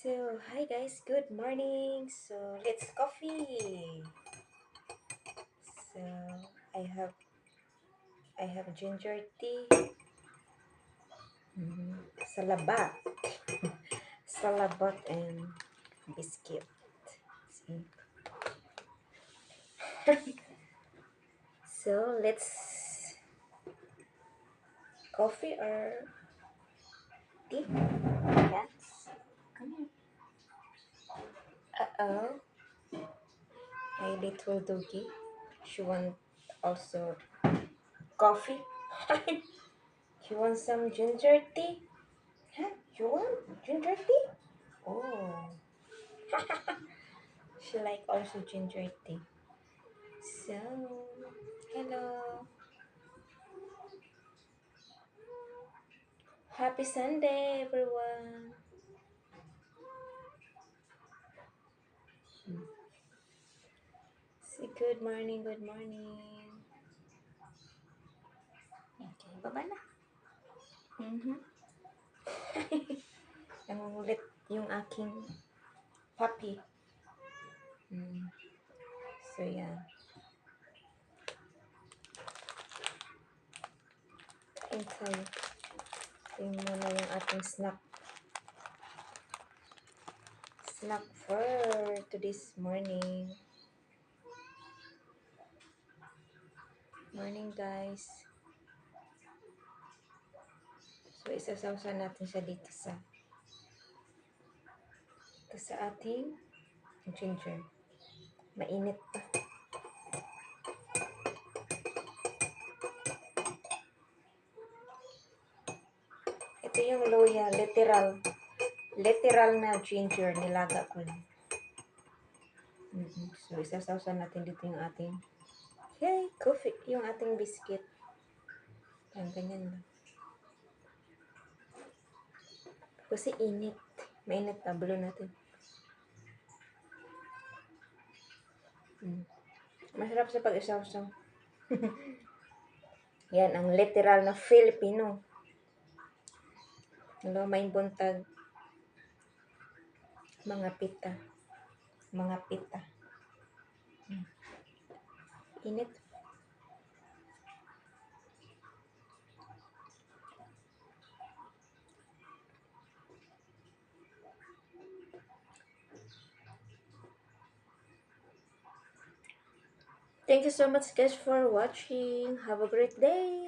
So, hi guys, good morning. So, let's coffee. So, I have I have ginger tea, salabat, salabat and biscuit. See? So, let's coffee or tea? Yes. Come here. Uh-oh. My little doggy. She want also coffee. She wants some ginger tea. Huh? You want ginger tea? Oh. She like also ginger tea. So, hello. Happy Sunday, everyone. Say good morning, good morning. Okay, baba na. Mm-hmm. Nangungulit yung aking puppy. Mm. So, yan. Hintay. Tingnan mo na yung ating snack. Snack for today's morning. Morning, guys. So, isasawsa natin siya dito sa ating ginger. Mainit pa. Ito yung loya, literal. Literal na ginger, nilaga ko lang. So, isasawsan natin dito yung ating coffee, yung ating biscuit. Yan, ganyan lang. Kasi init. Mainit na, bulo natin. Masarap sa pag-isawsaw. Yan, ang literal na Filipino. May buntag. Mga pita. Mga pita. Init. Thank you so much guys for watching. Have a great day.